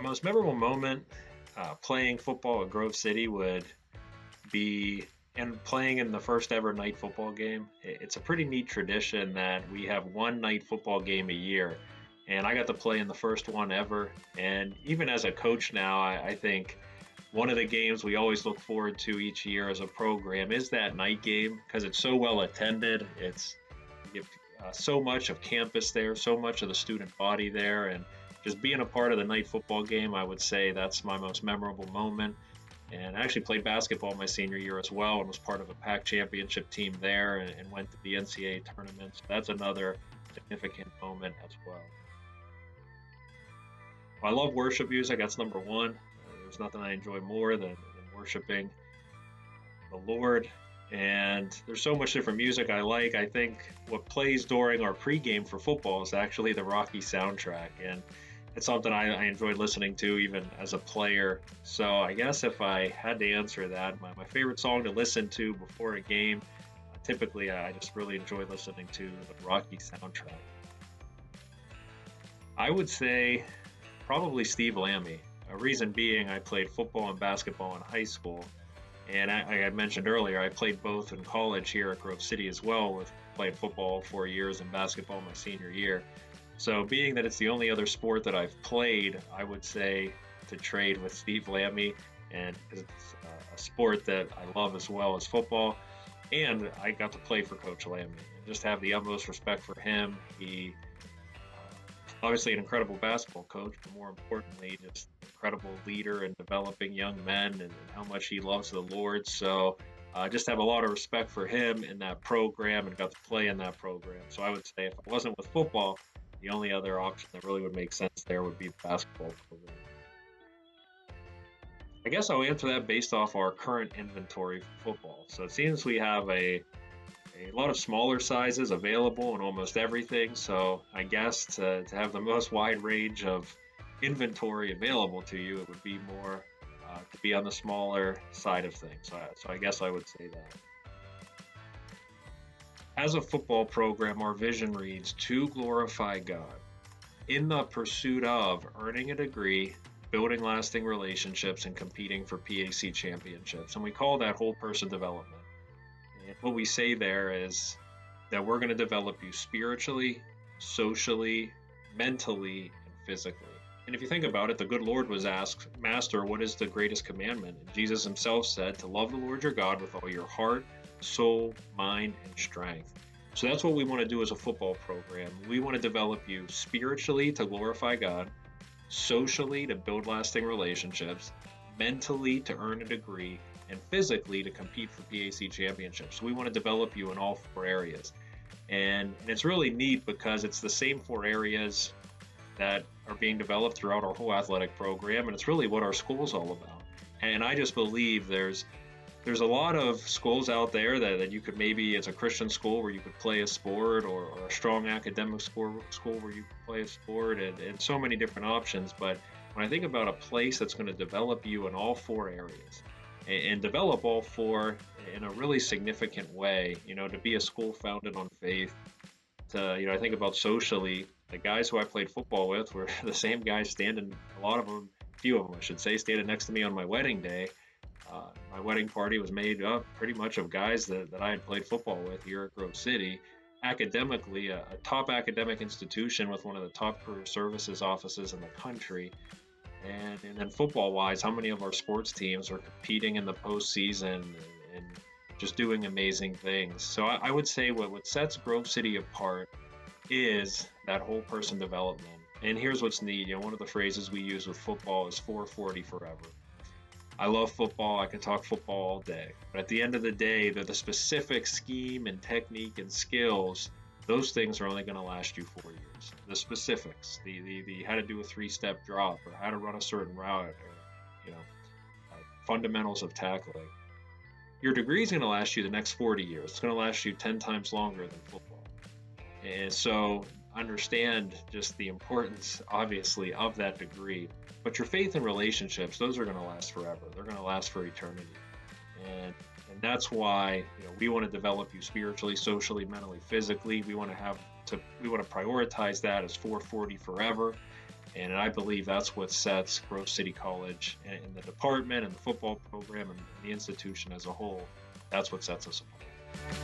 most memorable moment playing football at Grove City would be and playing in the first ever night football game. It's a pretty neat tradition that we have one night football game a year, and I got to play in the first one ever. And even as a coach now, I think one of the games we always look forward to each year as a program is that night game because it's so well attended. It's you have, so much of campus there, so much of the student body there, and just being a part of the night football game, I would say that's my most memorable moment. And I actually played basketball my senior year as well and was part of a PAC championship team there and went to the NCAA tournament. So that's another significant moment as well. I love worship music. That's number one. There's nothing I enjoy more than worshiping the Lord. And there's so much different music I like. I think what plays during our pregame for football is actually the Rocky soundtrack. And it's something I enjoyed listening to even as a player. So I guess if I had to answer that, my favorite song to listen to before a game, typically I just really enjoy listening to the Rocky soundtrack. I would say probably Steve Lammy. A reason being I played football and basketball in high school. And I mentioned earlier, I played both in college here at Grove City as well, with playing football 4 years and basketball my senior year. So being that it's the only other sport that I've played, I would say to trade with Steve Lammy, and it's a sport that I love as well as football. And I got to play for Coach Lammy and just have the utmost respect for him. He obviously an incredible basketball coach, but more importantly, just an incredible leader in developing young men and how much he loves the Lord. So just have a lot of respect for him in that program and got to play in that program. So I would say if I wasn't with football, the only other option that really would make sense there would be the basketball program. I guess I'll answer that based off our current inventory for football. So it seems we have a lot of smaller sizes available in almost everything. So I guess to have the most wide range of inventory available to you, it would be more to be on the smaller side of things. So I guess I would say that. As a football program, our vision reads to glorify God in the pursuit of earning a degree, building lasting relationships, and competing for PAC championships. And we call that whole person development. And what we say there is that we're going to develop you spiritually, socially, mentally, and physically. And if you think about it, the good Lord was asked, Master, what is the greatest commandment? And Jesus himself said to love the Lord your God with all your heart, soul, mind, and strength. So that's what we want to do as a football program. We want to develop you spiritually to glorify God, socially to build lasting relationships, mentally to earn a degree, and physically to compete for PAC championships. So we want to develop you in all four areas. And it's really neat because it's the same four areas that are being developed throughout our whole athletic program, and it's really what our school's all about. And I just believe there's a lot of schools out there that you could maybe, it's a Christian school where you could play a sport, or a strong academic school where you could play a sport, and so many different options. But when I think about a place that's going to develop you in all four areas and develop all four in a really significant way, to be a school founded on faith, I think about socially, the guys who I played football with were the same guys standing, a few of them I should say, standing next to me on my wedding day. My wedding party was made up pretty much of guys that I had played football with here at Grove City. Academically, a top academic institution with one of the top career services offices in the country. And then football-wise, how many of our sports teams are competing in the postseason and just doing amazing things. So I would say what sets Grove City apart is that whole person development. And here's what's neat. One of the phrases we use with football is 440 forever. I love football. I can talk football all day. But at the end of the day, the specific scheme and technique and skills, those things are only going to last you 4 years. The specifics, the how to do a three-step drop, or how to run a certain route, or fundamentals of tackling. Your degree is going to last you the next 40 years. It's going to last you 10 times longer than football. And so understand just the importance, obviously, of that degree. But your faith and relationships, those are going to last forever. They're going to last for eternity. And that's why we want to develop you spiritually, socially, mentally, physically. We want to prioritize that as 440 forever. And I believe that's what sets Grove City College and the department and the football program and the institution as a whole, that's what sets us apart.